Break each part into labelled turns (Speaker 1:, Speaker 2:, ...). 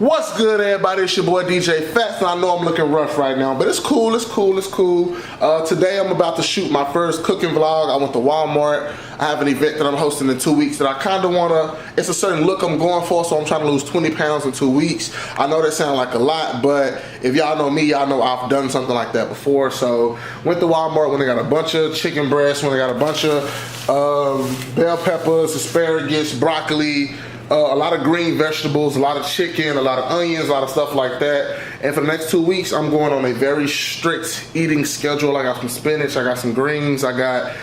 Speaker 1: What's good, everybody? It's your boy DJ Phatz, and I know I'm looking rough right now, but it's cool, it's cool, it's cool. Today I'm about to shoot my first cooking vlog. I went to Walmart. I have an event that I'm hosting in 2 weeks that I kind of want to, it's a certain look I'm going for, so I'm trying to lose 20 pounds in 2 weeks. I know that sounds like a lot, but if y'all know me, y'all know I've done something like that before. So went to Walmart when they got a bunch of chicken breasts, when they got a bunch of bell peppers, asparagus, broccoli, a lot of green vegetables, a lot of chicken, a lot of onions, a lot of stuff like that. And for the next 2 weeks, I'm going on a very strict eating schedule. I got some spinach, I got some greens, I got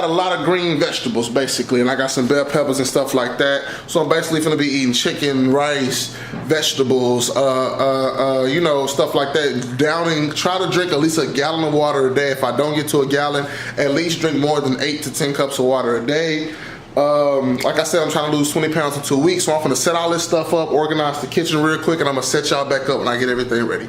Speaker 1: a lot of green vegetables basically, and I got some bell peppers and stuff like that. So I'm basically gonna be eating chicken, rice, vegetables, you know, stuff like that. Try to drink at least a gallon of water a day. If I don't get to a gallon, at least drink more than 8 to 10 cups of water a day. Like I said, I'm trying to lose 20 pounds in 2 weeks, so I'm gonna set all this stuff up, organize the kitchen real quick, and I'm gonna set y'all back up when I get everything ready.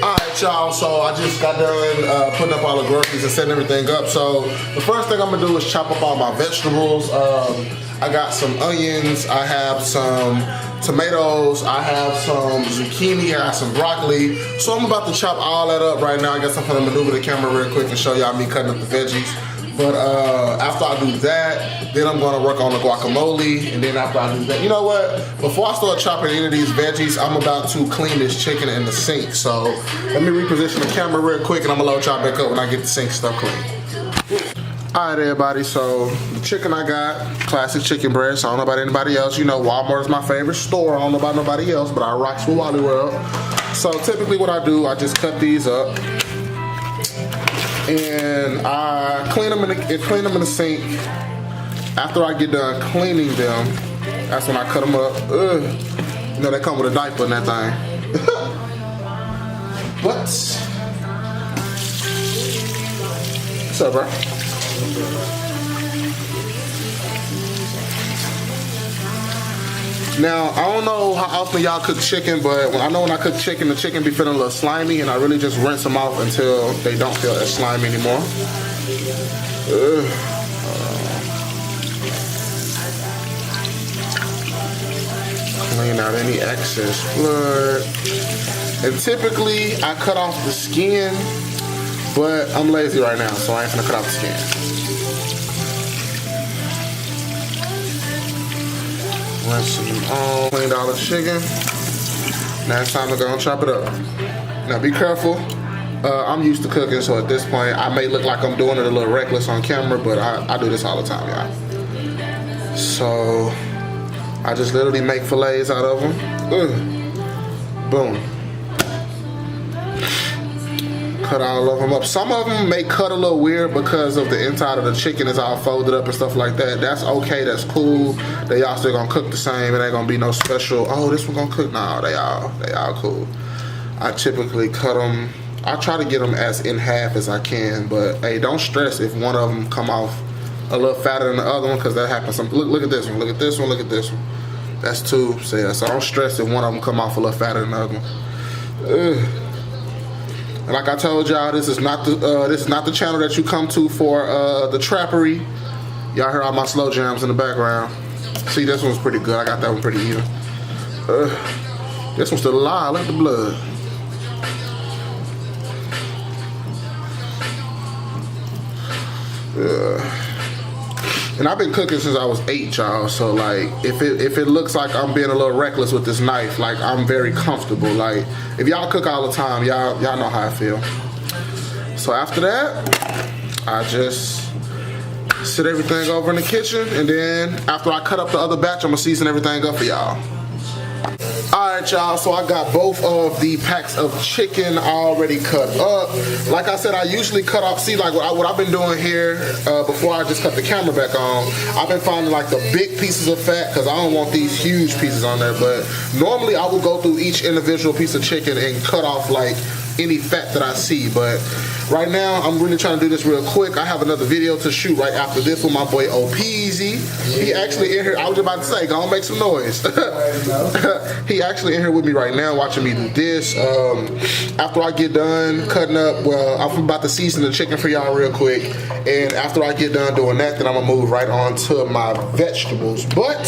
Speaker 1: Alright, y'all, so I just got done putting up all the groceries and setting everything up. So the first thing I'm gonna do is chop up all my vegetables. I got some onions, I have some tomatoes, I have some zucchini, I got some broccoli. So I'm about to chop all that up right now. I guess I'm gonna maneuver the camera real quick and show y'all me cutting up the veggies. But after I do that, then I'm gonna work on the guacamole, and then after I do that, you know what? Before I start chopping any of these veggies, I'm about to clean this chicken in the sink. So let me reposition the camera real quick, and I'm gonna load y'all back up when I get the sink stuff clean. Alright, everybody, so the chicken I got, classic chicken breast. I don't know about anybody else. You know, Walmart is my favorite store. I don't know about nobody else, but I rocks with Wally World. So typically what I do, I just cut these up, and I clean them in the sink. After I get done cleaning them, that's when I cut them up. Ugh. You know, they come with a diaper in that thing. What's up, bro? Now, I don't know how often y'all cook chicken, but when I cook chicken, the chicken be feeling a little slimy, and I really just rinse them off until they don't feel as slimy anymore. Clean out any excess blood. And typically, I cut off the skin, but I'm lazy right now, so I ain't gonna cut off the skin. Rinse them all, cleaned all the chicken. Now it's time to go and chop it up. Now be careful. I'm used to cooking, so at this point, I may look like I'm doing it a little reckless on camera, but I do this all the time, y'all. So I just literally make fillets out of them. Boom. Cut all of them up. Some of them may cut a little weird because of the inside of the chicken is all folded up and stuff like that. That's okay, that's cool. They all still gonna cook the same. It ain't gonna be no special, oh, this one gonna cook. No, they all cool. I typically cut them, I try to get them as in half as I can, but hey, don't stress if one of them come off a little fatter than the other one, because that happens. Look at this one, look at this one, look at this one. That's two, so yeah, so don't stress if one of them come off a little fatter than the other one. And like I told y'all, this is not the channel that you come to for the trappery. Y'all heard all my slow jams in the background. See, this one's pretty good. I got that one pretty even. This one's still alive. Look at the blood. And I've been cooking since I was 8, y'all. So like, if it looks like I'm being a little reckless with this knife, like I'm very comfortable. Like, if y'all cook all the time, y'all know how I feel. So after that, I just sit everything over in the kitchen, and then after I cut up the other batch, I'm gonna season everything up for y'all. Alright, y'all, so I got both of the packs of chicken already cut up. Like I said, I usually cut off, see, like what I've been doing here, before I just cut the camera back on, I've been finding like the big pieces of fat, because I don't want these huge pieces on there, but normally I will go through each individual piece of chicken and cut off like any fat that I see. But right now, I'm really trying to do this real quick. I have another video to shoot right after this with my boy OPZ. He actually in here, I was about to say, go on, make some noise. He actually in here with me right now watching me do this. After I get done cutting up, well, I'm about to season the chicken for y'all real quick. And after I get done doing that, then I'm gonna move right on to my vegetables. But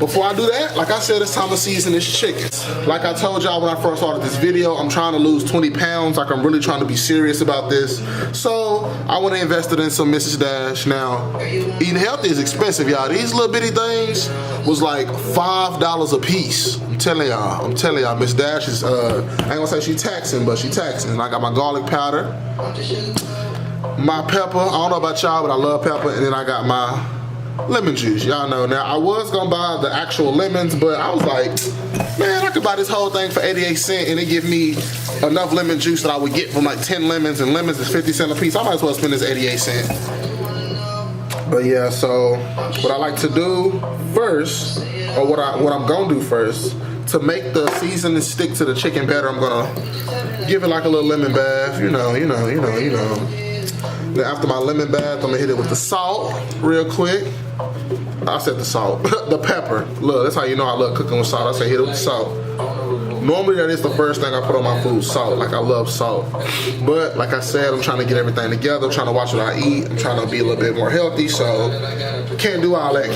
Speaker 1: before I do that, like I said, it's time to season this chicken. Like I told y'all when I first started this video, I'm trying to lose 20 pounds. Like I'm really trying to be serious about this. So I want to invest it in some Mrs. Dash. Now, eating healthy is expensive, y'all. These little bitty things was like $5 a piece. I'm telling y'all, Miss Dash is, I ain't gonna say she taxing, but she taxing. And I got my garlic powder, my pepper. I don't know about y'all, but I love pepper. And then I got my lemon juice. Y'all know. Now, I was gonna buy the actual lemons, but I was like, man, I could buy this whole thing for 88 cents and it give me enough lemon juice that I would get from like 10 lemons, and lemons is 50 cents a piece. I might as well spend this 88 cents. But yeah, so what I like to do first, or what I'm gonna do first, to make the seasoning stick to the chicken better, I'm gonna give it like a little lemon bath, you know. Then after my lemon bath, I'm gonna hit it with the salt real quick. I said the salt, the pepper. Look, that's how you know I love cooking with salt. I say hit it with the salt. Normally that is the first thing I put on my food, salt. Like I love salt. But like I said, I'm trying to get everything together. I'm trying to watch what I eat. I'm trying to be a little bit more healthy. So can't do all that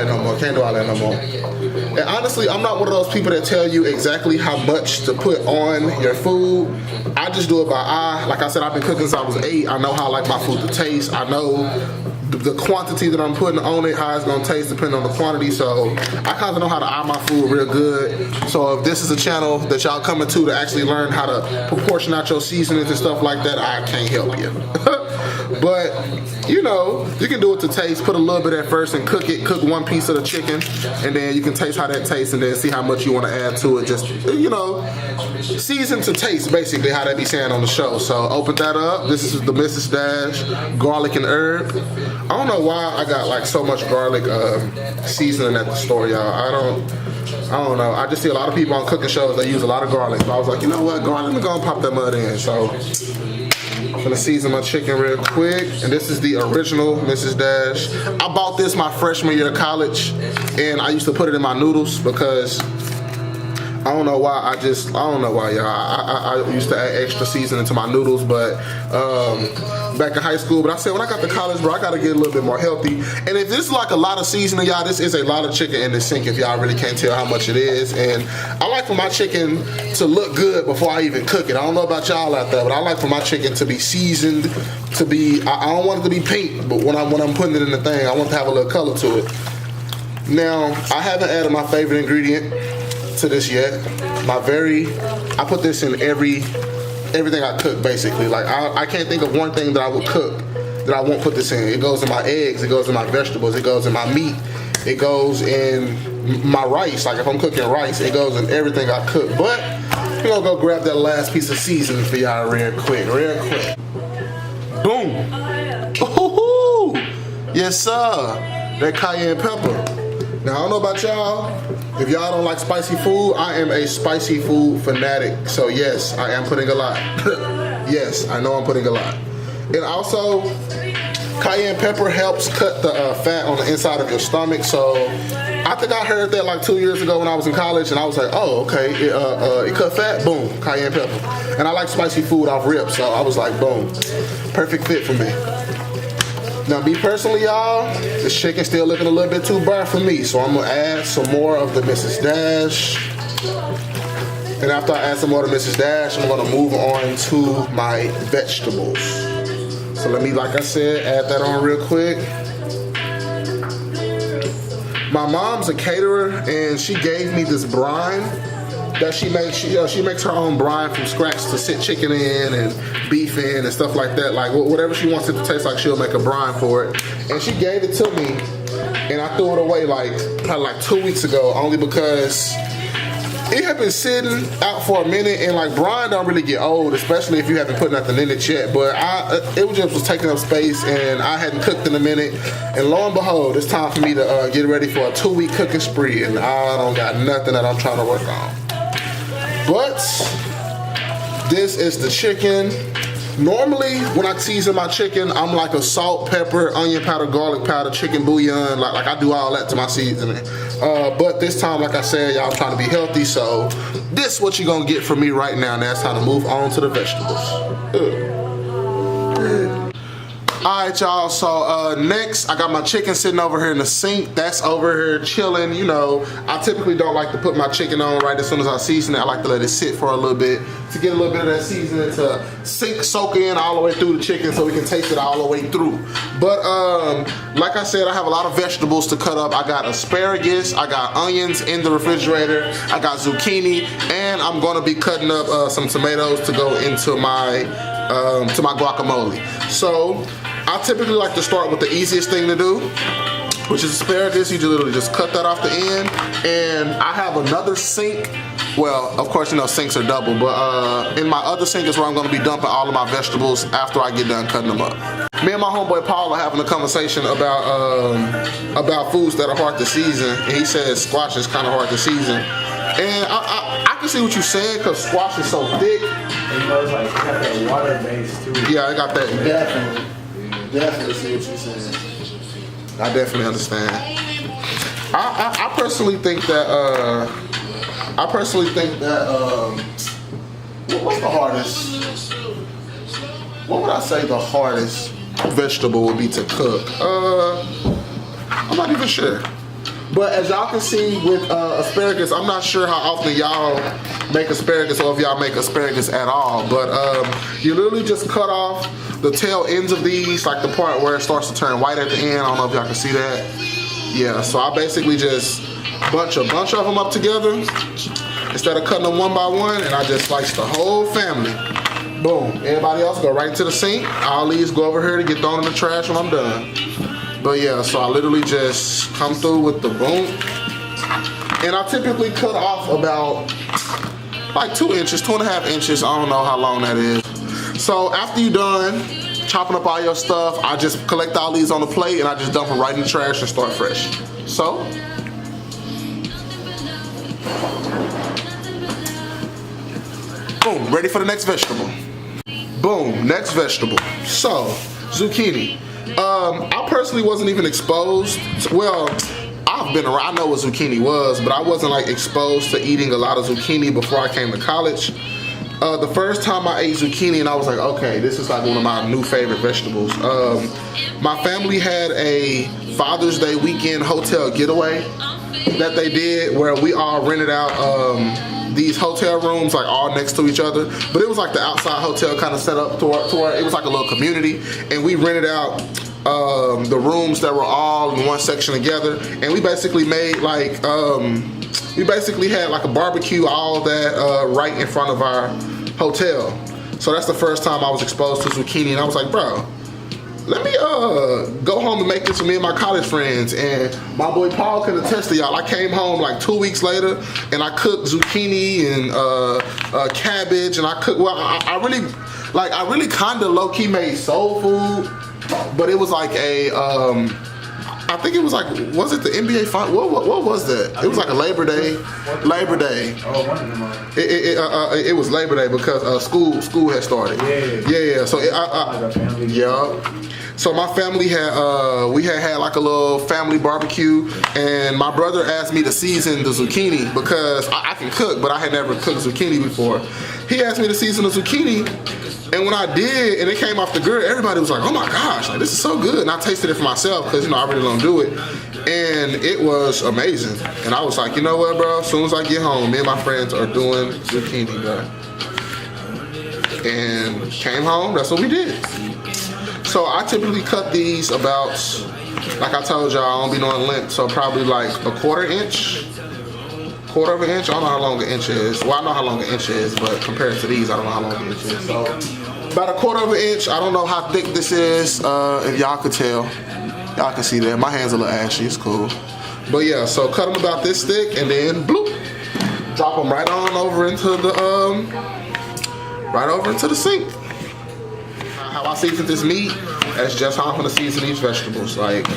Speaker 1: no more. And honestly, I'm not one of those people that tell you exactly how much to put on your food. I just do it by eye. Like I said, I've been cooking since I was 8. I know how I like my food to taste. I know the quantity that I'm putting on it, how it's gonna taste depending on the quantity. So I kind of know how to eye my food real good. So if this is a channel that y'all coming to actually learn how to proportion out your seasonings and stuff like that, I can't help you. But you know, you can do it to taste. Put a little bit at first and cook it. Cook one piece of the chicken, and then you can taste how that tastes, and then see how much you want to add to it. Just, you know, season to taste, basically how they be saying on the show. So open that up. This is the Mrs. Dash garlic and herb. I don't know why I got like so much garlic seasoning at the store, y'all. I don't know. I just see a lot of people on cooking shows that use a lot of garlic. So I was like, you know what, garlic, let me go and pop that mud in. So I'm gonna season my chicken real quick. And this is the original Mrs. Dash. I bought this my freshman year of college, and I used to put it in my noodles because I don't know why, y'all. I used to add extra seasoning to my noodles, but back in high school. But I said when I got to college, bro, I gotta get a little bit more healthy. And if this is like a lot of seasoning, y'all, this is a lot of chicken in the sink if y'all really can't tell how much it is. And I like for my chicken to look good before I even cook it. I don't know about y'all out there, but I like for my chicken to be seasoned, to be, I don't want it to be pink, but when I'm putting it in the thing, I want to have a little color to it. Now, I haven't added my favorite ingredient to this yet. I put this in everything I cook, basically. Like I can't think of one thing that I would cook that I won't put this in. It goes in my eggs, it goes in my vegetables, it goes in my meat, it goes in my rice. Like if I'm cooking rice, it goes in everything I cook. But we're gonna go grab that last piece of seasoning for y'all real quick. Boom. Ooh, yes sir. That cayenne pepper. Now I don't know about y'all. If y'all don't like spicy food, I am a spicy food fanatic. So yes, I am putting a lot. Yes, I know I'm putting a lot. And also, cayenne pepper helps cut the fat on the inside of your stomach. So I think I heard that like 2 years ago when I was in college, and I was like, oh, okay, it cut fat, boom, cayenne pepper. And I like spicy food off rip, so I was like, boom, perfect fit for me. Now, me personally, y'all, this chicken's still looking a little bit too burnt for me, so I'm gonna add some more of the Mrs. Dash. And after I add some more of the Mrs. Dash, I'm gonna move on to my vegetables. So let me, like I said, add that on real quick. My mom's a caterer, and she gave me this brine that she makes. She makes her own brine from scratch to sit chicken in and beef in and stuff like that. Like whatever she wants it to taste like, she'll make a brine for it. And she gave it to me, and I threw it away probably like 2 weeks ago, only because it had been sitting out for a minute, and like brine don't really get old, especially if you haven't put nothing in it yet. But it was taking up space, and I hadn't cooked in a minute. And lo and behold, it's time for me to get ready for a 2-week cooking spree, and I don't got nothing that I'm trying to work on. But this is the chicken. Normally, when I season my chicken, I'm like a salt, pepper, onion powder, garlic powder, chicken bouillon. Like I do all that to my seasoning. But this time, like I said, y'all trying to be healthy, so this what you gonna get from me right now. Now it's time to move on to the vegetables. Alright y'all, so next I got my chicken sitting over here in the sink. That's over here chilling. You know, I typically don't like to put my chicken on right as soon as I season it. I like to let it sit for a little bit to get a little bit of that seasoning to soak in all the way through the chicken so we can taste it all the way through. But like I said, I have a lot of vegetables to cut up. I got asparagus, I got onions in the refrigerator, I got zucchini, and I'm gonna be cutting up some tomatoes to go into my guacamole. So I typically like to start with the easiest thing to do, which is asparagus. You literally just cut that off the end, and I have another sink. Well, of course, you know, sinks are double, but in my other sink is where I'm gonna be dumping all of my vegetables after I get done cutting them up. Me and my homeboy Paul are having a conversation about foods that are hard to season, and he says squash is kind of hard to season. And I can see what you're saying, because squash is so thick.
Speaker 2: And you know, it's like, it got that water base too.
Speaker 1: Yeah, I got that.
Speaker 3: Definitely see what you're saying.
Speaker 1: I definitely understand. I personally think that what's the hardest? What would I say the hardest vegetable would be to cook? I'm not even sure. But as y'all can see with asparagus, I'm not sure how often y'all make asparagus or if y'all make asparagus at all. But you literally just cut off the tail ends of these, like the part where it starts to turn white at the end. I don't know if y'all can see that. Yeah, so I basically just bunch a bunch of them up together instead of cutting them one by one, and I just slice the whole family. Boom. Everybody else go right into the sink. All these go over here to get thrown in the trash when I'm done. But yeah, so I literally just come through with the boom. And I typically cut off about like 2 inches, 2.5 inches. I don't know how long that is. So after you're done chopping up all your stuff, I just collect all these on the plate and I just dump them right in the trash and start fresh. So, boom, ready for the next vegetable. Boom, next vegetable. So, zucchini. I personally wasn't even exposed to, well, I've been around, I know what zucchini was, but I wasn't like exposed to eating a lot of zucchini before I came to college. The first time I ate zucchini and I was like, okay, this is like one of my new favorite vegetables. My family had a Father's Day weekend hotel getaway that they did where we all rented out these hotel rooms like all next to each other, but it was like the outside hotel kind of set up to where it was like a little community, and we rented out the rooms that were all in one section together, and we basically made like we basically had like a barbecue, all that right in front of our hotel. So that's the first time I was exposed to zucchini, and I was like, bro, let me go home and make this for me and my college friends. And my boy Paul can attest to y'all. I came home like 2 weeks later and I cooked zucchini and cabbage, and I cooked, well, I really kind of low-key made soul food, but it was like a, I think it was like, was it the NBA final? What was that? It was like a Labor Day.
Speaker 2: Oh, one of them.
Speaker 1: It was Labor Day because school had started. Yeah. So So my family had we had like a little family barbecue, and my brother asked me to season the zucchini because I can cook, but I had never cooked zucchini before. He asked me to season the zucchini, and when I did, and it came off the grill, everybody was like, "Oh my gosh, like this is so good!" And I tasted it for myself because I really don't do it, and it was amazing. And I was like, you know what, bro? As soon as I get home, me and my friends are doing zucchini, bro. And came home. That's what we did. So I typically cut these about, like I told y'all, I don't be doing length, so probably like a quarter of an inch. I don't know how long an inch is. Well, I know how long an inch is, but compared to these, I don't know how long an inch is. So about a quarter of an inch. I don't know how thick this is, if y'all could tell. Y'all can see that. My hand's a little ashy, it's cool. But yeah, so cut them about this thick and then bloop. Drop them right on over into the sink. How I season this meat, that's just how I'm gonna season these vegetables. Like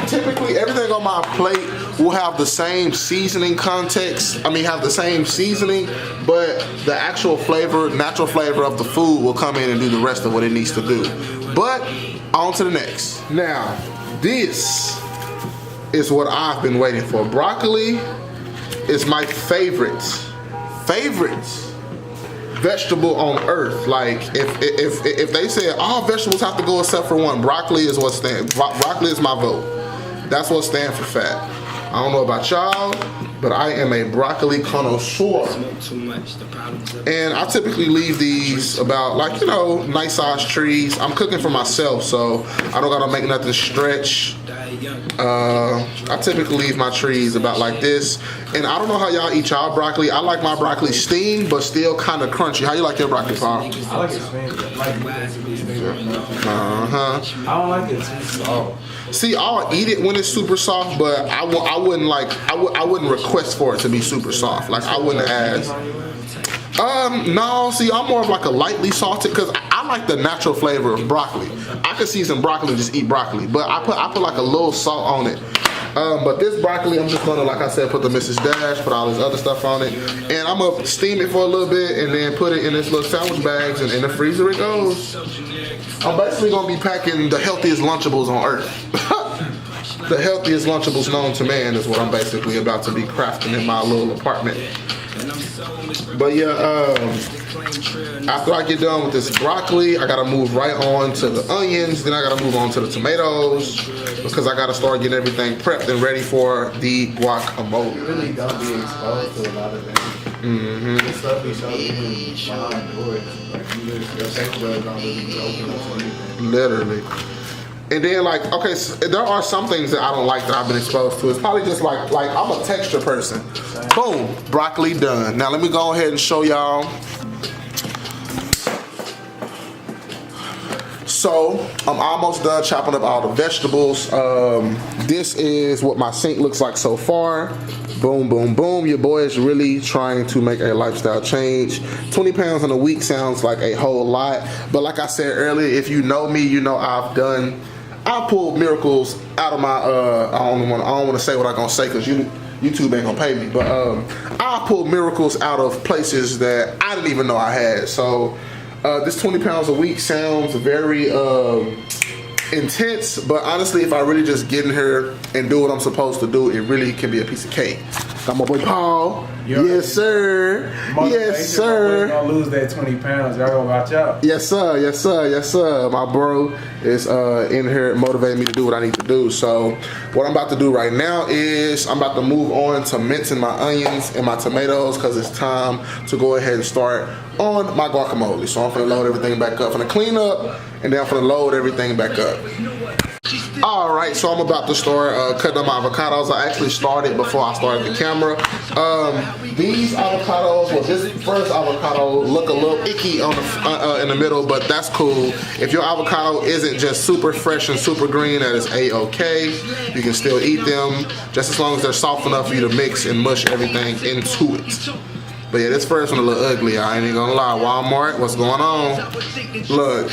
Speaker 1: typically everything on my plate will have the same seasoning context. I mean, have the same seasoning, but the actual flavor, natural flavor of the food will come in and do the rest of what it needs to do. But on to the next. Now, this is what I've been waiting for. Broccoli is my favorite vegetable on earth. Like if they said all vegetables have to go except for one, broccoli is what stands. Broccoli is my vote. That's what stands for fat. I don't know about y'all, but I am a broccoli connoisseur. And I typically leave these about, like, you know, nice size trees. I'm cooking for myself, so I don't gotta make nothing stretch. I typically leave my trees about like this. And I don't know how y'all eat y'all broccoli. I like my broccoli steamed, but still kind of crunchy. How you like your broccoli, Paul?
Speaker 2: I like it steamed. I don't like it too soft.
Speaker 1: See, I'll eat it when it's super soft, but I wouldn't request for it to be super soft. Like, I wouldn't ask. No, see, I'm more of like a lightly salted, because I like the natural flavor of broccoli. I could season broccoli, just eat broccoli, but I put like a little salt on it. But this broccoli, I'm just gonna, like I said, put the Mrs. Dash, put all this other stuff on it, and I'm gonna steam it for a little bit, and then put it in this little sandwich bags, and in the freezer it goes. I'm basically gonna be packing the healthiest Lunchables on earth. The healthiest Lunchables known to man is what I'm basically about to be crafting in my little apartment. But yeah, after I get done with this broccoli, I gotta move right on to the onions, then I gotta move on to the tomatoes, because I gotta start getting everything prepped and ready for the guacamole.
Speaker 2: You really don't be exposed to a lot of things. This stuff be so even behind doors. Like, your taste buds don't really be open up to anything.
Speaker 1: Literally. And then, like, okay, so there are some things that I don't like that I've been exposed to. It's probably just like I'm a texture person. Boom, broccoli done. Now let me go ahead and show y'all. So I'm almost done chopping up all the vegetables. This is what my sink looks like so far. Boom, boom, boom. Your boy is really trying to make a lifestyle change. 20 pounds in a week sounds like a whole lot. But like I said earlier, if you know me, you know I've pulled miracles out of my, I don't want to say what I'm going to say because YouTube ain't going to pay me. But I pulled miracles out of places that I didn't even know I had. So this 20 pounds a week sounds very intense, but honestly, if I really just get in here and do what I'm supposed to do, it really can be a piece of cake. Got my boy Paul. Yes, sir. Yes, sir.
Speaker 2: Gonna lose that 20 pounds. Y'all gonna watch out.
Speaker 1: Yes, sir. Yes, sir. Yes, sir. My bro is in here motivating me to do what I need to do. So what I'm about to do right now is I'm about to move on to mincing my onions and my tomatoes, because it's time to go ahead and start on my guacamole. So I'm gonna load everything back up. I'm gonna clean up, and then I'm gonna load everything back up. All right, so I'm about to start cutting up my avocados. I actually started before I started the camera. These avocados, well, this first avocado look a little icky on the in the middle, but that's cool. If your avocado isn't just super fresh and super green, that is a-okay. You can still eat them, just as long as they're soft enough for you to mix and mush everything into it. But yeah, this first one a little ugly. I ain't even gonna lie. Walmart, what's going on? Look,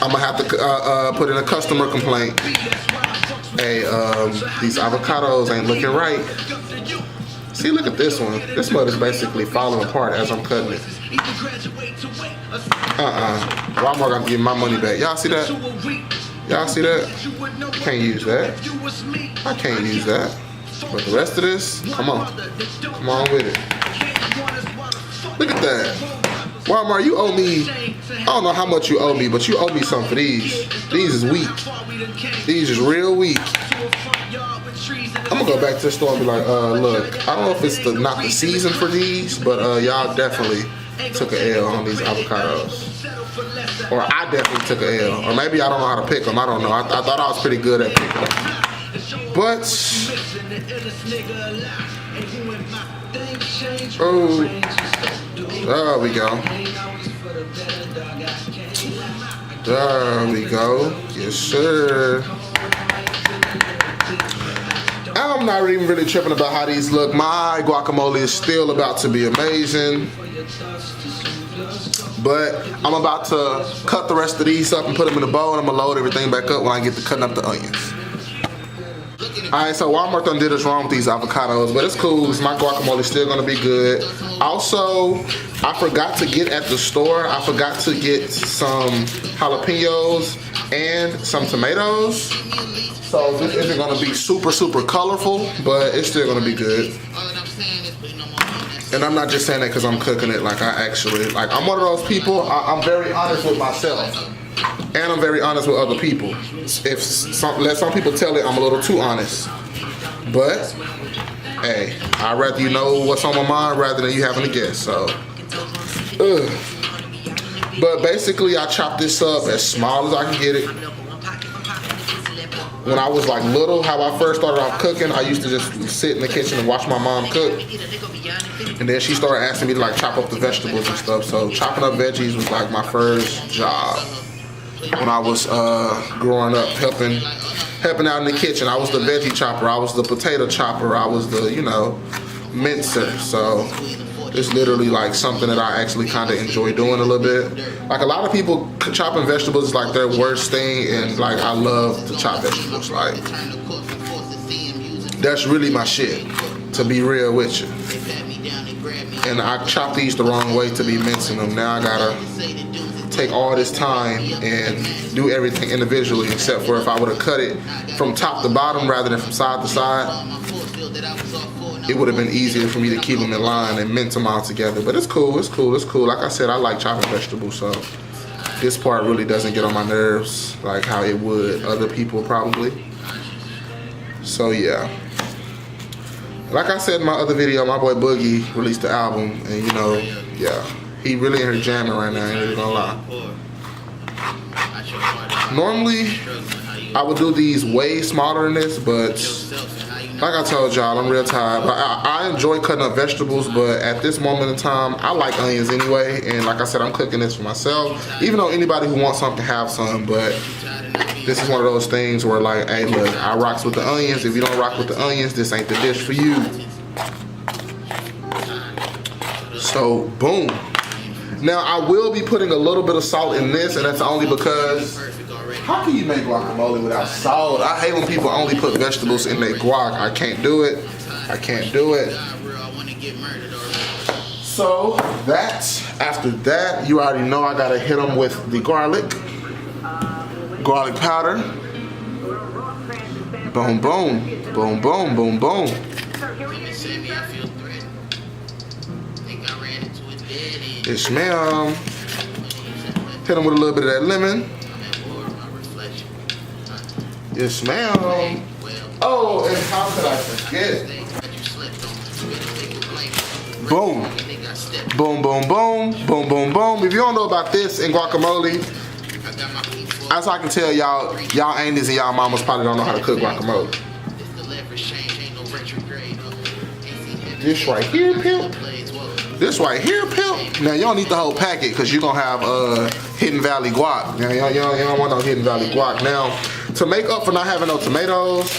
Speaker 1: I'm gonna have to put in a customer complaint. Hey, these avocados ain't looking right. See, look at this one. This mud is basically falling apart as I'm cutting it. Walmart gonna give me my money back. Y'all see that? Y'all see that? Can't use that. I can't use that. But the rest of this, come on. Come on with it. Look at that. Walmart, you owe me, I don't know how much you owe me, but you owe me something for these. These is weak. These is real weak. I'm gonna go back to the store and be like, look, I don't know if it's not the season for these, but y'all definitely took an L on these avocados. Or I definitely took an L. Or maybe I don't know how to pick them. I don't know. I thought I was pretty good at picking them. But, oh, there we go. There we go. Yes, sir. I'm not even really tripping about how these look. My guacamole is still about to be amazing. But I'm about to cut the rest of these up and put them in a bowl, and I'm gonna load everything back up when I get to cutting up the onions. Alright, so Walmart done did us wrong with these avocados, but it's cool. My guacamole is still gonna be good. Also, I forgot to get at the store. I forgot to get some jalapenos and some tomatoes. So this isn't gonna be super, super colorful, but it's still gonna be good. And I'm not just saying that because I'm cooking it. Like I actually, like I'm one of those people, I'm very honest with myself. And I'm very honest with other people. Let some people tell it I'm a little too honest. But, hey, I'd rather you know what's on my mind rather than you having to guess, so. But basically, I chopped this up as small as I can get it. When I was like little, how I first started off cooking, I used to just sit in the kitchen and watch my mom cook. And then she started asking me to like chop up the vegetables and stuff. So chopping up veggies was like my first job. When I was growing up, helping out in the kitchen. I was the veggie chopper, I was the potato chopper, I was the, you know, mincer. So it's literally like something that I actually kind of enjoy doing a little bit. Like a lot of people, chopping vegetables is like their worst thing, and like I love to chop vegetables. Like that's really my shit, to be real with you. And I chopped these the wrong way to be mincing them. Now I gotta take all this time and do everything individually, except for if I would have cut it from top to bottom rather than from side to side, it would have been easier for me to keep them in line and mince them all together. But it's cool, it's cool, it's cool. Like I said, I like chopping vegetables, so this part really doesn't get on my nerves like how it would other people probably. So yeah. Like I said in my other video, my boy Boogie released the album, and you know, yeah. He really in here jamming right now, I ain't really gonna lie. Normally, I would do these way smaller than this, but like I told y'all, I'm real tired. I enjoy cutting up vegetables, but at this moment in time, I like onions anyway. And like I said, I'm cooking this for myself. Even though anybody who wants some can have some, but this is one of those things where like, hey look, I rocks with the onions. If you don't rock with the onions, this ain't the dish for you. So, boom. Now, I will be putting a little bit of salt in this, and that's only because, how can you make guacamole without salt? I hate when people only put vegetables in their guac. I can't do it. I can't do it. So, after that, you already know I gotta hit them with the garlic powder. Boom, boom, boom, boom, boom, boom. It smell. Hit them with a little bit of that lemon. It smell. Oh, and how could I forget? Boom. Boom, boom, boom, boom, boom, boom. If you don't know about this in guacamole, as I can tell y'all, y'all aunties and y'all mamas probably don't know how to cook guacamole. This right here, pimp. This right here, pimp. Now, you don't need the whole packet because you're going to have Hidden Valley guac. Now, you don't want no Hidden Valley guac. Now, to make up for not having no tomatoes,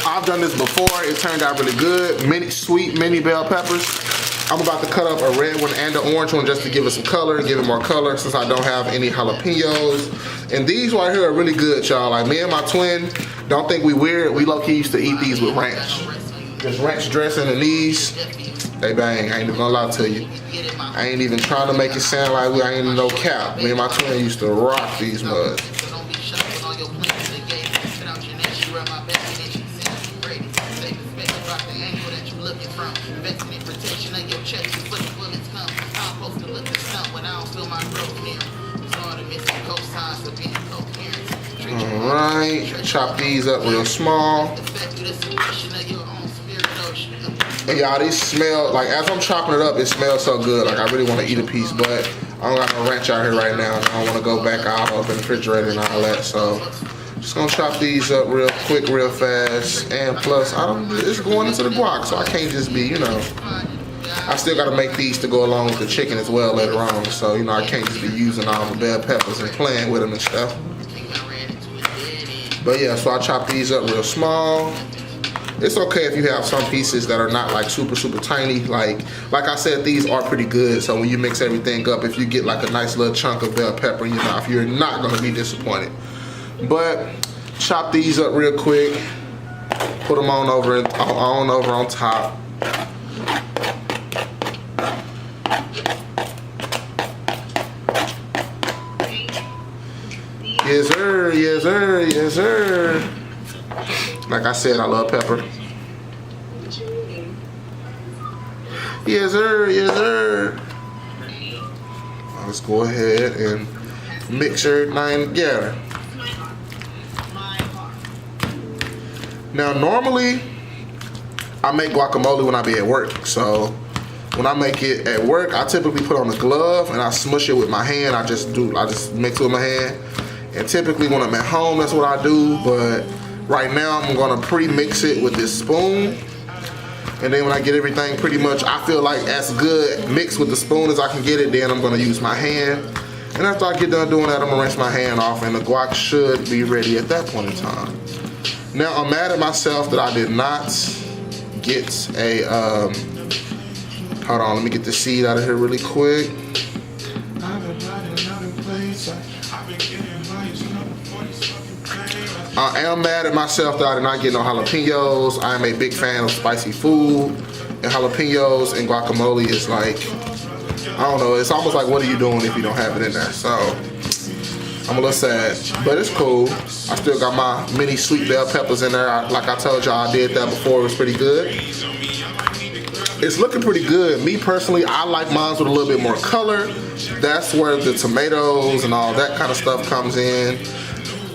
Speaker 1: I've done this before. It turned out really good. Sweet mini bell peppers. I'm about to cut up a red one and an orange one just to give it some color, give it more color since I don't have any jalapenos. And these right here are really good, y'all. Like me and my twin, don't think we weird. We low-key used to eat these with ranch. Just ranch dressing and these. They bang, I ain't even gonna lie to you. I ain't even trying to make it sound like I ain't no cap. Me and my twin used to rock these muds. Alright, chop these up real small. And y'all, these smell, like as I'm chopping it up, it smells so good. Like I really want to eat a piece, but I don't got no ranch out here right now. And I don't want to go back out of the refrigerator and all that. So just gonna chop these up real quick, real fast. And plus, it's going into the guac, so I can't just be, you know. I still got to make these to go along with the chicken as well later on. So, you know, I can't just be using all the bell peppers and playing with them and stuff. But yeah, so I chop these up real small. It's okay if you have some pieces that are not like super, super tiny. Like I said, these are pretty good. So when you mix everything up, if you get like a nice little chunk of bell pepper in your mouth, you're not gonna be disappointed. But chop these up real quick. Put them on over on top. Like I said, I love pepper. Yes, sir. Yes, sir. Let's go ahead and mix everything together. Now, normally, I make guacamole when I be at work. So, when I make it at work, I typically put on a glove and I smush it with my hand. I just mix it with my hand. And typically, when I'm at home, that's what I do. But right now, I'm gonna pre-mix it with this spoon. And then when I get everything pretty much, I feel like as good mixed with the spoon as I can get it, then I'm gonna use my hand. And after I get done doing that, I'm gonna rinse my hand off and the guac should be ready at that point in time. Now, I'm mad at myself that I did not get a, hold on, let me get the seed out of here really quick. I am mad at myself that I did not get no jalapenos. I am a big fan of spicy food, and jalapenos and guacamole is like, I don't know, it's almost like what are you doing if you don't have it in there? So I'm a little sad, but it's cool. I still got my mini sweet bell peppers in there. Like I told y'all, I did that before. It was pretty good. It's looking pretty good. Me personally, I like mine with a little bit more color. That's where the tomatoes and all that kind of stuff comes in.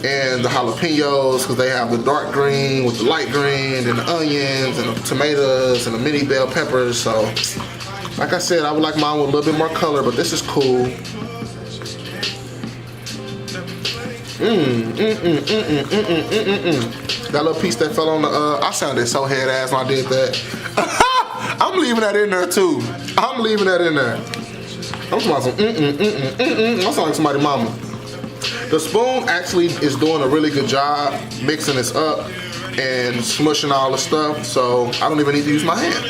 Speaker 1: And the jalapenos, because they have the dark green with the light green, and the onions and the tomatoes and the mini bell peppers. So, like I said, I would like mine with a little bit more color, but this is cool. That little piece that fell on the, I sounded so head ass when I did that. I'm leaving that in there too. I'm leaving that in there. I'm talking some I sound like somebody's mama. The spoon actually is doing a really good job mixing this up and smushing all the stuff, so I don't even need to use my hand.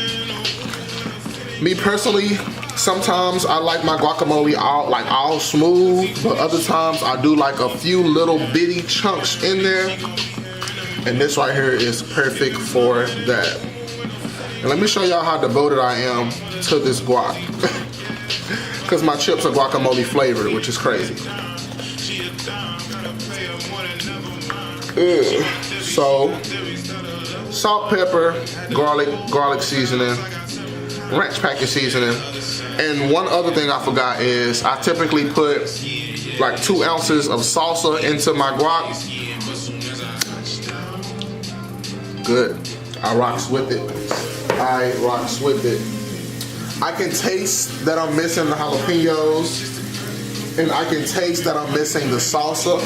Speaker 1: Me personally, sometimes I like my guacamole all smooth, but other times I do like a few little bitty chunks in there, and this right here is perfect for that. And let me show y'all how devoted I am to this guac, because my chips are guacamole flavored, which is crazy. So, salt, pepper, garlic seasoning, ranch packet seasoning, and one other thing I forgot is I typically put like 2 ounces of salsa into my guac. Good. I rocks with it. I can taste that I'm missing the jalapenos, and I can taste that I'm missing the salsa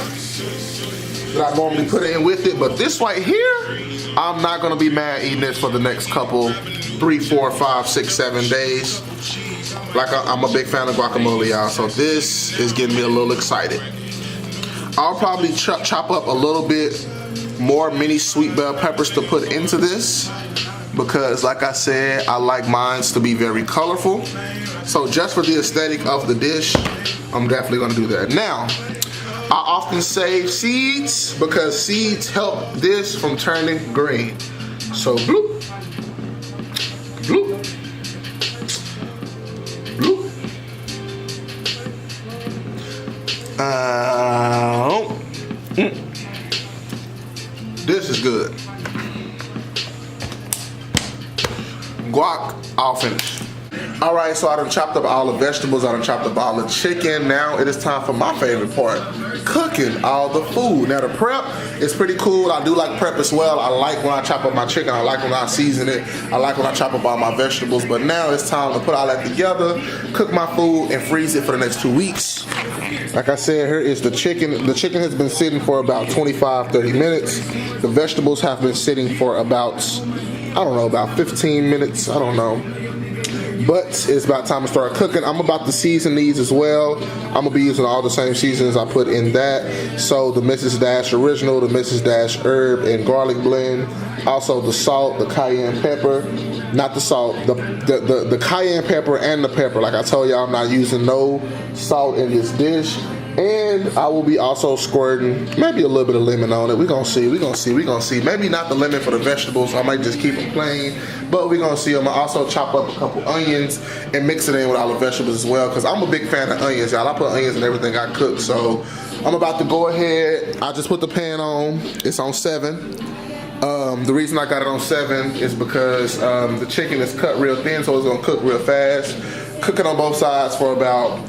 Speaker 1: that I normally put in with it, but this right here, I'm not gonna be mad eating this for the next couple, 3, 4, 5, 6, 7 days. Like I'm a big fan of guacamole, y'all, so this is getting me a little excited. I'll probably chop up a little bit more mini sweet bell peppers to put into this, because like I said, I like mine to be very colorful. So just for the aesthetic of the dish, I'm definitely gonna do that. Now, I often save seeds because seeds help this from turning green. So bloop, bloop, bloop. This is good. Guac, all finished. All right, so I done chopped up all the vegetables, I done chopped up all the chicken. Now it is time for my favorite part, cooking all the food. Now the prep is pretty cool. I do like prep as well. I like when I chop up my chicken. I like when I season it. I like when I chop up all my vegetables. But now it's time to put all that together, cook my food, and freeze it for the next 2 weeks. Like I said, here is the chicken. The chicken has been sitting for about 25-30 minutes. The vegetables have been sitting for about, I don't know, about 15 minutes. I don't know. But it's about time to start cooking. I'm about to season these as well. I'm gonna be using all the same seasonings I put in that. So the Mrs. Dash Original, the Mrs. Dash Herb and Garlic Blend. Also the salt, the cayenne pepper. Not the salt, the cayenne pepper and the pepper. Like I told y'all, I'm not using no salt in this dish. And I will be also squirting maybe a little bit of lemon on it. We're gonna see. Maybe not the lemon for the vegetables. I might just keep them plain, but we're gonna see. I'm gonna also chop up a couple onions and mix it in with all the vegetables as well, because I'm a big fan of onions, y'all. I put onions in everything I cook. So I'm about to go ahead. I just put the pan on. It's on 7. The reason I got it on 7 is because the chicken is cut real thin, so it's gonna cook real fast. Cook it on both sides for about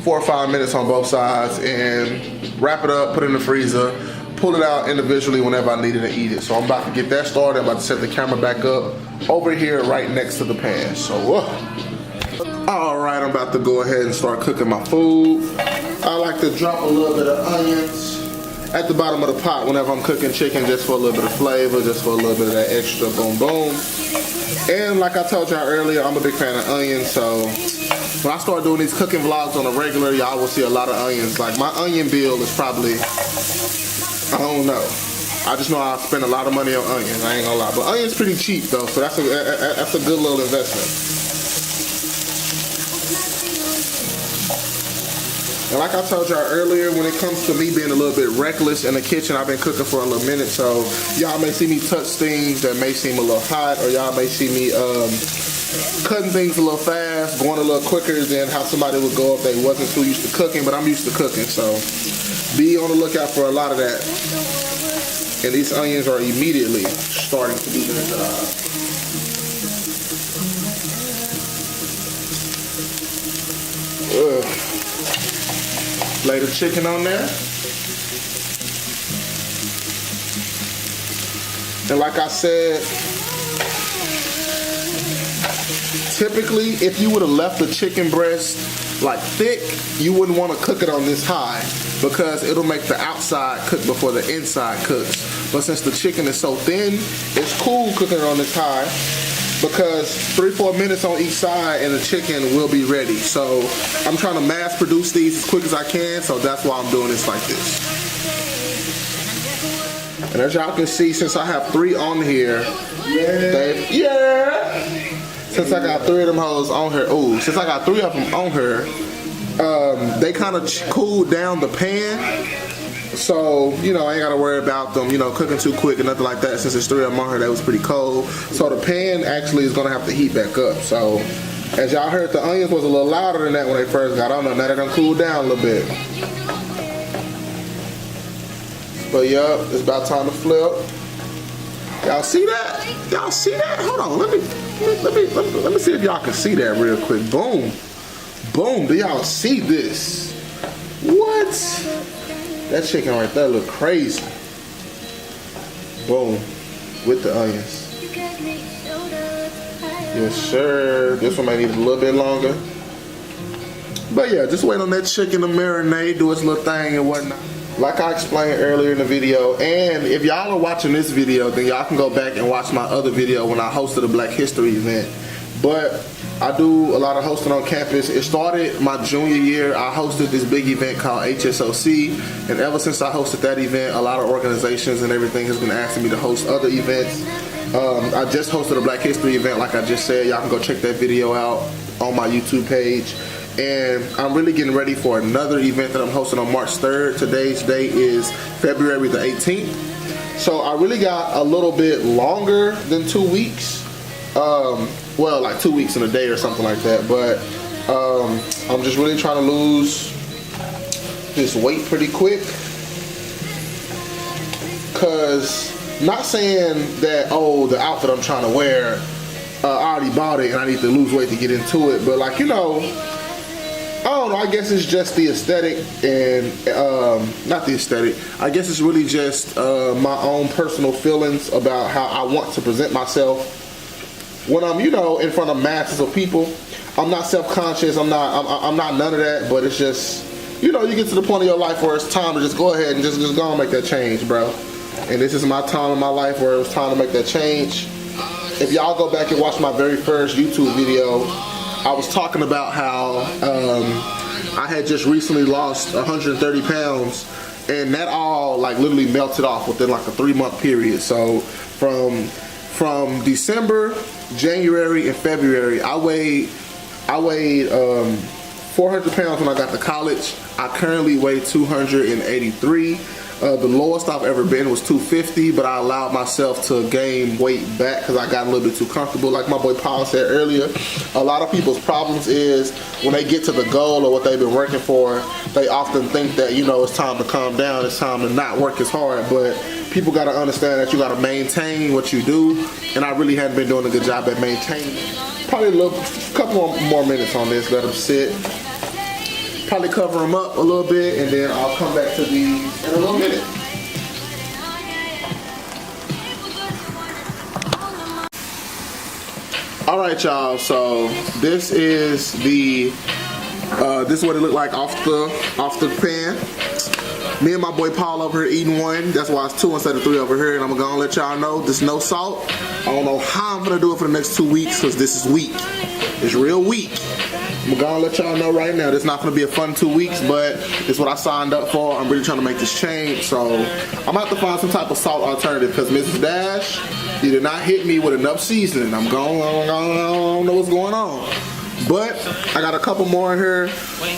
Speaker 1: 4 or 5 minutes on both sides, and wrap it up, put it in the freezer, pull it out individually whenever I need it and eat it. So I'm about to get that started. I'm about to set the camera back up over here right next to the pan. So, all right, I'm about to go ahead and start cooking my food. I like to drop a little bit of onions at the bottom of the pot whenever I'm cooking chicken, just for a little bit of flavor, just for a little bit of that extra boom boom. And like I told y'all earlier, I'm a big fan of onions, so when I start doing these cooking vlogs on a regular, y'all will see a lot of onions. Like my onion bill is probably, I don't know. I just know I spend a lot of money on onions, I ain't gonna lie. But onions pretty cheap though, so that's a good little investment. And like I told y'all earlier, when it comes to me being a little bit reckless in the kitchen, I've been cooking for a little minute, so y'all may see me touch things that may seem a little hot, or y'all may see me cutting things a little fast, going a little quicker than how somebody would go if they wasn't too used to cooking, but I'm used to cooking, so be on the lookout for a lot of that. And these onions are immediately starting to do their job. Lay the chicken on there. And like I said, typically if you would have left the chicken breast like thick, you wouldn't want to cook it on this high because it'll make the outside cook before the inside cooks. But since the chicken is so thin, it's cool cooking it on this high, because 3-4 minutes on each side and the chicken will be ready. So I'm trying to mass produce these as quick as I can, so that's why I'm doing this like this. And as y'all can see, since I have 3 on here, since I got 3 of them hoes on here, since I got 3 of them on here, they kind of cooled down the pan. So, you know, I ain't got to worry about them, you know, cooking too quick and nothing like that. Since there's 3 of them on here, that was pretty cold. So the pan actually is going to have to heat back up. So, as y'all heard, the onions was a little louder than that when they first got on there. Now they're going to cool down a little bit. But, yup, it's about time to flip. Y'all see that? Y'all see that? Hold on, let me see if y'all can see that real quick. Boom. Boom. Do y'all see this? What? That chicken right there look crazy. Boom. With the onions. Yes, sir. This one might need a little bit longer. But yeah, just wait on that chicken to marinate, do its little thing and whatnot. Like I explained earlier in the video, and if y'all are watching this video, then y'all can go back and watch my other video when I hosted a Black History event. But I do a lot of hosting on campus. It started my junior year. I hosted this big event called HSOC, and ever since I hosted that event, a lot of organizations and everything has been asking me to host other events. I just hosted a Black History event, like I just said. Y'all can go check that video out on my YouTube page. And I'm really getting ready for another event that I'm hosting on March 3rd. Today's date is February the 18th. So I really got a little bit longer than 2 weeks. Well, like 2 weeks and a day or something like that. But I'm just really trying to lose this weight pretty quick. Cause not saying that, oh, the outfit I'm trying to wear, I already bought it and I need to lose weight to get into it. But like, you know, I don't know, I guess it's just the aesthetic and, not the aesthetic, I guess it's really just my own personal feelings about how I want to present myself when I'm, you know, in front of masses of people. I'm not self-conscious, I'm not none of that, but it's just, you know, you get to the point of your life where it's time to just go ahead and just go and make that change, bro. And this is my time in my life where it was time to make that change. If y'all go back and watch my very first YouTube video, I was talking about how I had just recently lost 130 pounds, and that all like literally melted off within like a 3-month period. So from December, January, and February, I weighed 400 pounds when I got to college. I currently weigh 283. The lowest I've ever been was 250, but I allowed myself to gain weight back because I got a little bit too comfortable. Like my boy Paul said earlier, a lot of people's problems is when they get to the goal or what they've been working for, they often think that, you know, it's time to calm down, it's time to not work as hard, but people got to understand that you got to maintain what you do, and I really hadn't been doing a good job at maintaining. Probably a couple more minutes on this, let them sit. Probably cover them up a little bit, and then I'll come back to these in a little minute. All right, y'all. So this is the this is what it looked like off the pan. Me and my boy Paul over here eating one. That's why it's 2 instead of 3 over here. And I'm gonna let y'all know there's no salt. I don't know how I'm gonna do it for the next 2 weeks because this is weak. It's real weak. I'm gonna let y'all know right now, this is not gonna be a fun 2 weeks, but it's what I signed up for. I'm really trying to make this change, so I'm gonna have to find some type of salt alternative because Mrs. Dash, you did not hit me with enough seasoning. I don't know what's going on. But I got a couple more in here.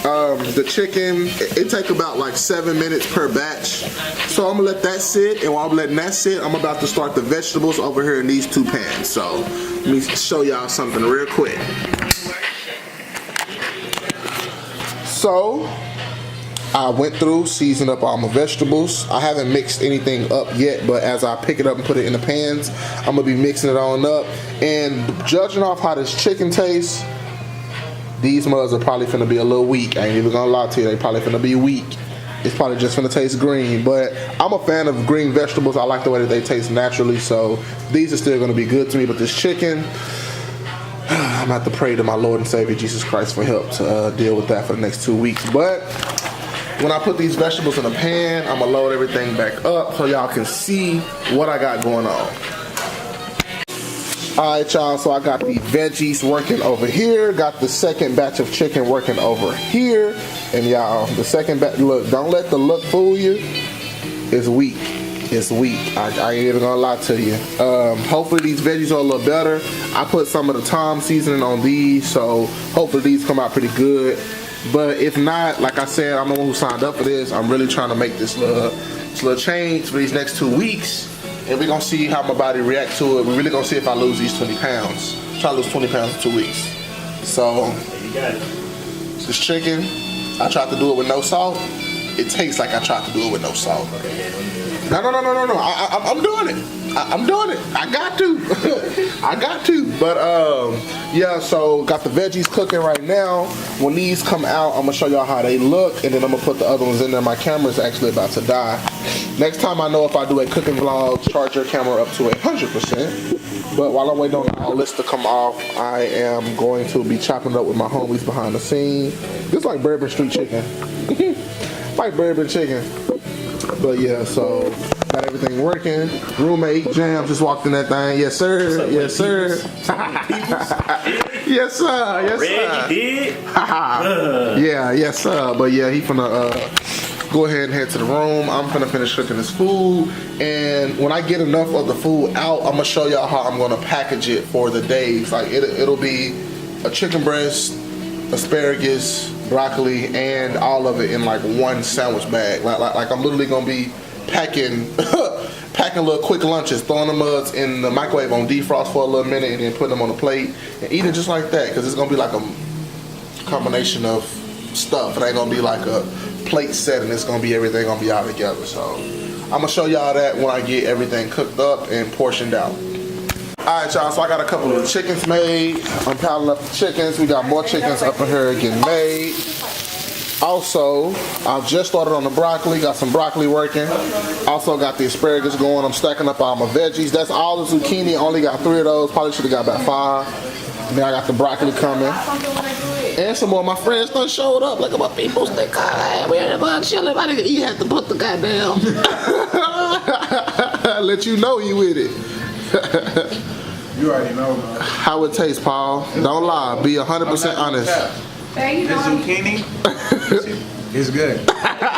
Speaker 1: The chicken, it takes about like 7 minutes per batch. So I'm gonna let that sit, and while I'm letting that sit, I'm about to start the vegetables over here in these 2 pans. So let me show y'all something real quick. So I went through, seasoned up all my vegetables. I haven't mixed anything up yet, but as I pick it up and put it in the pans, I'm gonna be mixing it on up. And judging off how this chicken tastes, these mugs are probably finna be a little weak. I ain't even gonna lie to you, they probably finna be weak. It's probably just finna taste green, but I'm a fan of green vegetables. I like the way that they taste naturally, so these are still gonna be good to me. But this chicken, I'm gonna have to pray to my Lord and Savior Jesus Christ for help to deal with that for the next 2 weeks. But when I put these vegetables in a pan, I'm gonna load everything back up so y'all can see what I got going on. Alright, y'all, so I got the veggies working over here, got the second batch of chicken working over here, and y'all, the second batch, look, don't let the look fool you, it's weak. It's weak. I ain't even gonna lie to you. Hopefully these veggies are a little better. I put some of the thyme seasoning on these, so hopefully these come out pretty good. But if not, like I said, I'm the one who signed up for this. I'm really trying to make this little change for these next 2 weeks, and we're gonna see how my body reacts to it. We're really gonna see if I lose these 20 pounds. Try to lose 20 pounds in 2 weeks. So
Speaker 2: You got it.
Speaker 1: this chicken, I tried to do it with no salt. It tastes like I tried to do it with no salt. No. I'm doing it. I'm doing it. I got to. I got to. But yeah, so got the veggies cooking right now. When these come out, I'm gonna show y'all how they look, and then I'm gonna put the other ones in there. My camera's actually about to die. Next time I know if I do a cooking vlog, charge your camera up to 100%. But while I'm waiting on all this to come off, I am going to be chopping it up with my homies behind the scene. This is like Bourbon Street chicken. Like Bourbon chicken. But yeah, so got everything working. Roommate Jam just walked in that thing. Yes, sir. Yes, sir. Yes, sir. Yes, sir.
Speaker 2: Did?
Speaker 1: Yeah, yes, sir. But yeah, he finna go ahead and head to the room. I'm finna finish cooking this food. And when I get enough of the food out, I'm gonna show y'all how I'm gonna package it for the days. Like it'll be a chicken breast, asparagus, broccoli, and all of it in like one sandwich bag. Like I'm literally gonna be packing packing little quick lunches, throwing the mugs in the microwave on defrost for a little minute, and then putting them on a plate and eating just like that, because it's gonna be like a combination of stuff. It ain't gonna be like a plate set, and it's gonna be everything gonna be all together. So I'm gonna show y'all that when I get everything cooked up and portioned out. Alright, y'all, so I got a couple of chickens made. I'm piling up the chickens. We got more chickens up in here getting made. Also, I've just started on the broccoli. Got some broccoli working. Also got the asparagus going. I'm stacking up all my veggies. That's all the zucchini. Only got 3 of those. Probably should have got about 5. And then I got the broccoli coming. And some more of my friends done showed up. Look at my people. They call, we're chilling. You have to put the goddamn. Let you know you with it.
Speaker 2: You already know, man.
Speaker 1: How it tastes, Paul. Don't lie. Be 100% honest.
Speaker 2: This zucchini, it's good.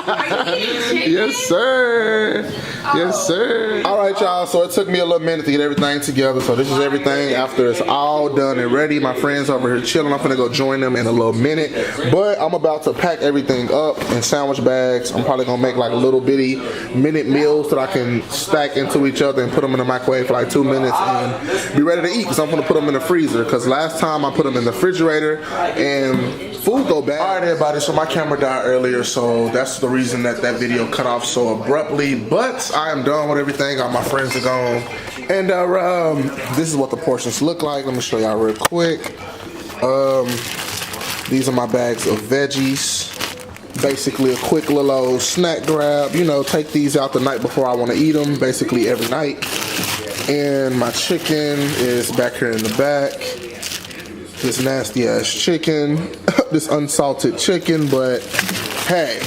Speaker 1: Yes, sir. Yes, sir. All right, y'all. So it took me a little minute to get everything together. So this is everything after it's all done and ready. My friends over here chilling. I'm gonna go join them in a little minute. But I'm about to pack everything up in sandwich bags. I'm probably gonna make like little bitty minute meals that I can stack into each other and put them in the microwave for like 2 minutes and be ready to eat. Cause I'm gonna put them in the freezer. Cause last time I put them in the refrigerator and food go bad. All right, everybody. So my camera died earlier, so that's the reason that video cut off so abruptly. But I am done with everything. All my friends are gone, and this is what the portions look like. Let me show y'all real quick. These are my bags of veggies. Basically a quick little old snack grab. You know, take these out the night before I want to eat them. Basically every night. And my chicken is back here in the back. This nasty ass chicken, this unsalted chicken, but hey,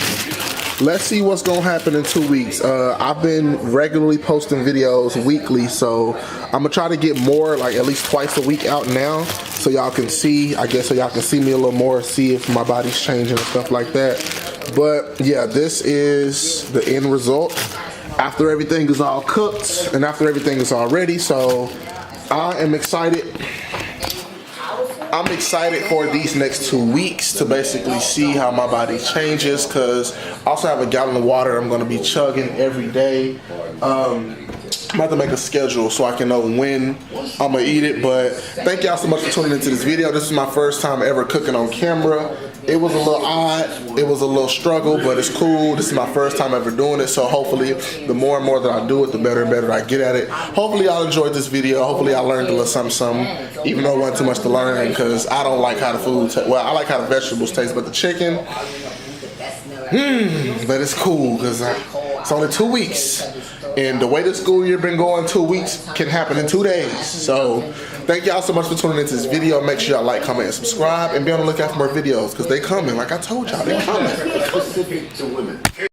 Speaker 1: let's see what's gonna happen in 2 weeks. I've been regularly posting videos weekly, so I'm gonna try to get more, like at least twice a week out now, so y'all can see, I guess, so y'all can see me a little more, see if my body's changing and stuff like that. But yeah, this is the end result after everything is all cooked and after everything is all ready. So I am excited. I'm excited for these next 2 weeks to basically see how my body changes, because I also have a gallon of water I'm going to be chugging every day. I'm about to make a schedule so I can know when I'm going to eat it. But thank y'all so much for tuning into this video. This is my first time ever cooking on camera. It was a little odd. It was a little struggle, but it's cool. This is my first time ever doing it. So hopefully the more and more that I do it, the better and better I get at it. Hopefully y'all enjoyed this video. Hopefully I learned a little something, even though it wasn't too much to learn, because I don't like how the food tastes. Well, I like how the vegetables taste, but the chicken, but it's cool because it's only 2 weeks. And the way the school year been going, 2 weeks can happen in 2 days. So thank y'all so much for tuning into this video. Make sure y'all like, comment, and subscribe, and be on the lookout for more videos, because they coming. Like I told y'all, they coming.